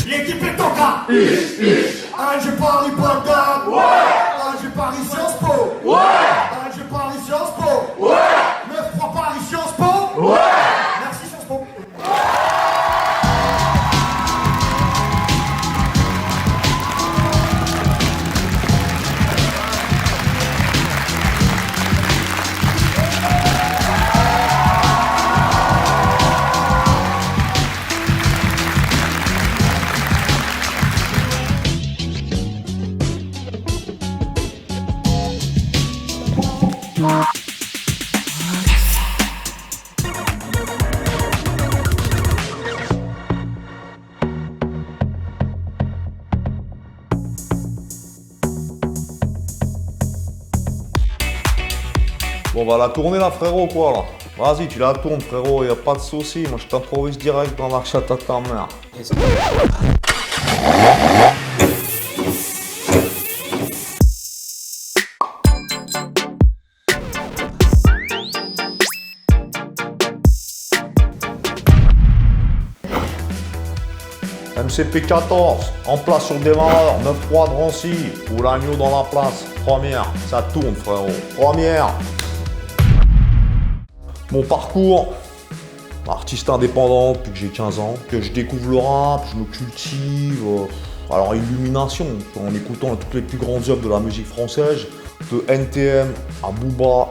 L'équipe est en cas. J'ai Paris Bagdad. J'ai Paris Sciences Po. J'ai Paris Sciences Po. 9-3 Paris Sciences Po. Merci Sciences Po. Bon, bah la tourner là, frérot, quoi, là. Vas-y, tu la tournes, frérot, y a pas de soucis. Moi, je t'improvise direct dans la chatte à ta mère. MCP14, en place sur démarreur, 9-3 Drancy, ou l'agneau dans la place. Première, ça tourne, frérot. Première. Mon parcours, artiste indépendant depuis que j'ai 15 ans, que je découvre le rap, je me cultive. Alors illumination, en écoutant toutes les plus grandes œuvres de la musique française, de NTM à Booba,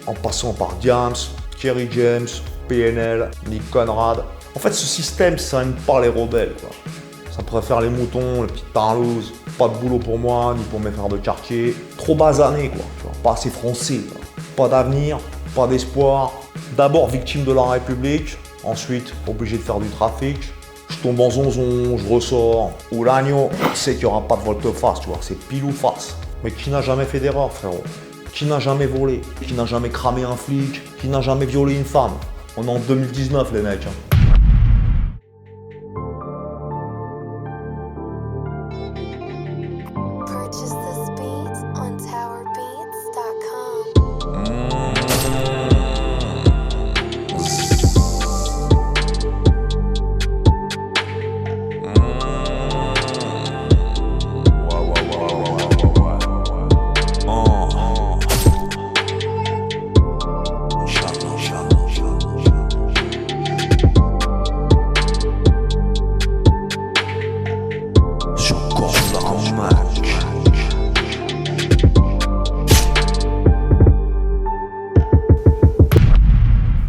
en passant par Diams, Kerry James, PNL, Nick Conrad. En fait, ce système, ça n'aime pas les rebelles, quoi. Ça préfère les moutons, les petites parlouses. Pas de boulot pour moi, ni pour mes frères de quartier. Trop basané, quoi. Pas assez français, quoi. Pas d'avenir, pas d'espoir. D'abord victime de la République, ensuite obligé de faire du trafic. Je tombe en zonzon, je ressors. Ou l'agneau, c'est qu'il n'y aura pas de volte-face, tu vois, c'est pile ou face. Mais qui n'a jamais fait d'erreur, frérot? Qui n'a jamais volé? Qui n'a jamais cramé un flic? Qui n'a jamais violé une femme? On est en 2019, les mecs. Purchase this beat on towerbeats.com.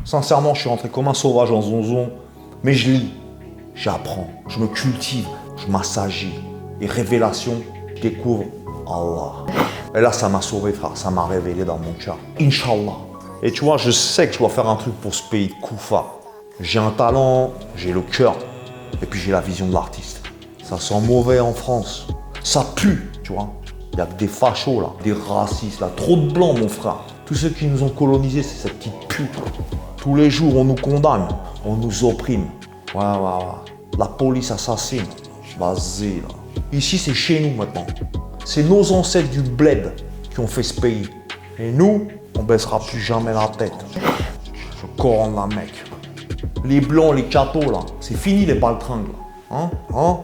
Sincèrement, je suis rentré comme un sauvage en zonzon, mais je lis, j'apprends, je me cultive, je m'assagis. Et révélation, je découvre Allah. Et là, ça m'a sauvé, frère, ça m'a révélé dans mon cœur. Inch'Allah. Et tu vois, je sais que je dois faire un truc pour ce pays de Koufa. J'ai un talent, j'ai le cœur, et puis j'ai la vision de l'artiste. Ça sent mauvais en France. Ça pue, tu vois. Il y a que des fachos, là, des racistes, là. Trop de blancs, mon frère. Tous ceux qui nous ont colonisés, c'est cette petite pute. Tous les jours, on nous condamne, on nous opprime. Ouais. La police assassine. Vas-y, là. Ici, c'est chez nous maintenant. C'est nos ancêtres du bled qui ont fait ce pays. Et nous, on baissera plus jamais la tête. Je coronne la mec. Les blancs, les cathos, là, c'est fini les baltringues.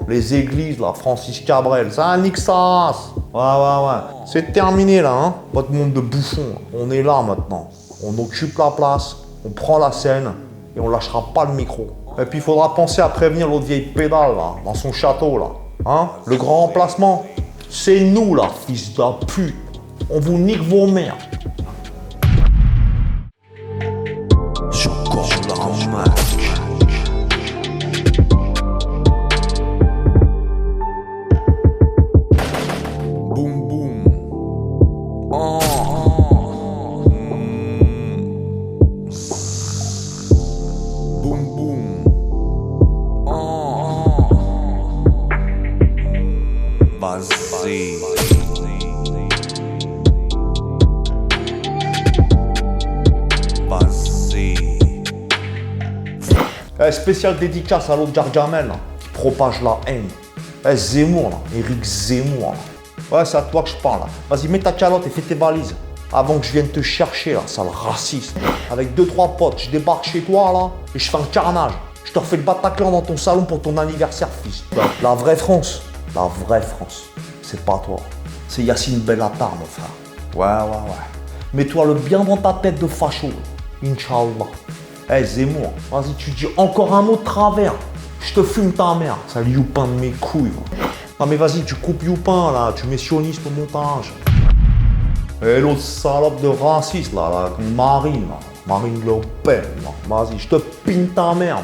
Les églises, là, Francis Cabrel, ça nique sa race. Ouais. C'est terminé, là, hein. Votre monde de bouffons. On est là, maintenant. On occupe la place. On prend la scène et on lâchera pas le micro. Et puis il faudra penser à prévenir l'autre vieille pédale là, dans son château là. Hein? Le grand remplacement, c'est nous là, fils de pute. On vous nique vos mères. Je cours la main. Boum boum. Spécial dédicace à l'autre Gargamel, qui propage la haine. Zemmour, là, Éric Zemmour. Là. Ouais, c'est à toi que je parle. Vas-y, mets ta calotte et fais tes valises. Avant que je vienne te chercher, là, sale raciste. Avec 2-3 potes, je débarque chez toi, là, et je fais un carnage. Je te refais le Bataclan dans ton salon pour ton anniversaire, fils. La vraie France, c'est pas toi. C'est Yacine Bellatar, mon frère. Ouais. Mets-toi le bien dans ta tête de facho. Inch'Allah. Eh Zemmour, vas-y, tu dis encore un mot de travers. Je te fume ta mère. Sale youpin de mes couilles. Non mais vas-y, tu coupes youpin là, tu mets sioniste au montage. Et l'autre salope de raciste là, Marine Le Pen, vas-y, je te pine ta mère.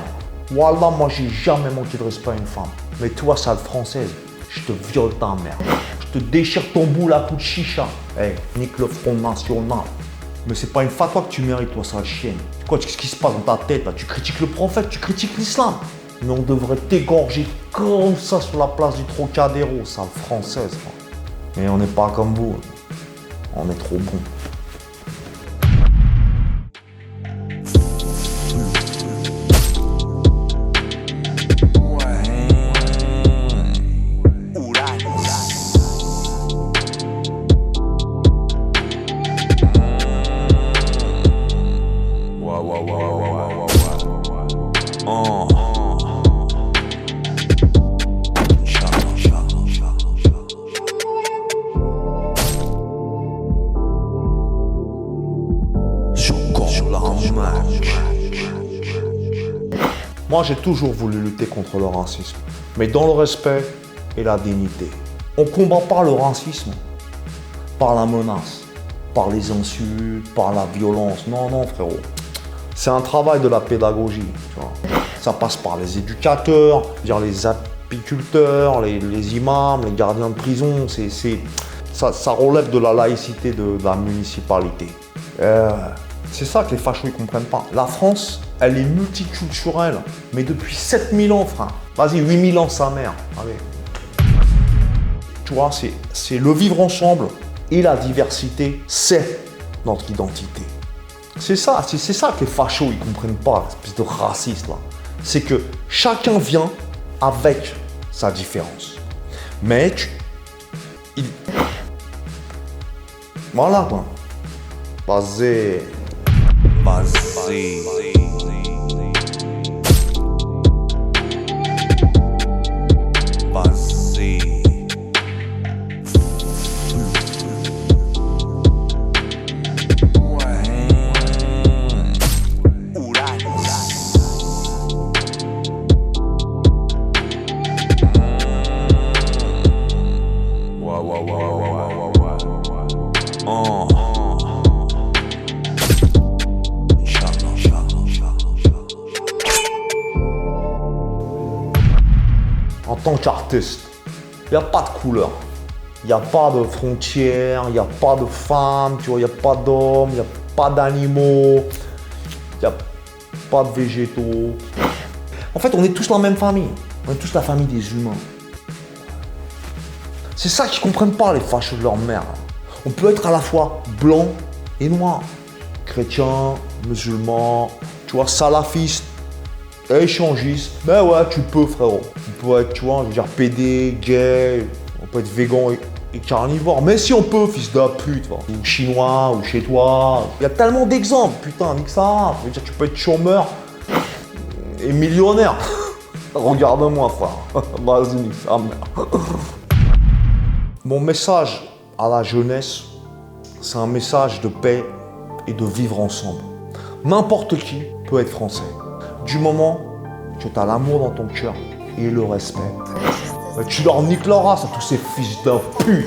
Wallah, moi j'ai jamais manqué de respect à une femme. Mais toi, sale française, je te viole ta mère. Je te déchire ton boule à coups de chicha. Nique le Front National. Mais c'est pas une fatwa que tu mérites, toi, sale chienne. Quoi, qu'est-ce qui se passe dans ta tête là? Tu critiques le prophète, tu critiques l'islam. Mais on devrait t'égorger comme ça sur la place du Trocadéro, sale française. Mais on n'est pas comme vous. On est trop bon. Moi, j'ai toujours voulu lutter contre le racisme, mais dans le respect et la dignité. On combat pas le racisme par la menace, par les insultes, par la violence. Non, frérot. C'est un travail de la pédagogie. Tu vois. Ça passe par les éducateurs, les apiculteurs, les imams, les gardiens de prison. Ça relève de la laïcité de la municipalité. C'est ça que les fachos ne comprennent pas. La France, elle est multiculturelle, mais depuis 7000 ans, frère. Vas-y, 8000 ans, sa mère. Allez. Tu vois, c'est le vivre ensemble et la diversité, c'est notre identité. C'est ça que les fachos, ils comprennent pas, l'espèce de raciste là. C'est que chacun vient avec sa différence. Mais voilà quoi. Basé. En tant qu'artiste, il n'y a pas de couleur, il n'y a pas de frontières, il n'y a pas de femmes, tu vois, il n'y a pas d'hommes, il n'y a pas d'animaux, il n'y a pas de végétaux. En fait, on est tous la même famille, on est tous la famille des humains. C'est ça qu'ils ne comprennent pas, les fachos de leur mère. On peut être à la fois blanc et noir, chrétien, musulman, tu vois, salafiste, échangiste. Ben ouais, tu peux, frérot. On peut être, tu vois, je veux dire, pédé, gay, on peut être végan et carnivore. Mais si on peut, fils de pute, ou chinois, ou chez toi. Il y a tellement d'exemples, putain, nique ça. Je veux dire, tu peux être chômeur et millionnaire. Regarde-moi, frère. Vas-y, nique ça, merde. Mon message à la jeunesse, c'est un message de paix et de vivre ensemble. N'importe qui peut être français. Du moment que tu as l'amour dans ton cœur et le respect, tu leur niques leur race à tous ces fils de pute.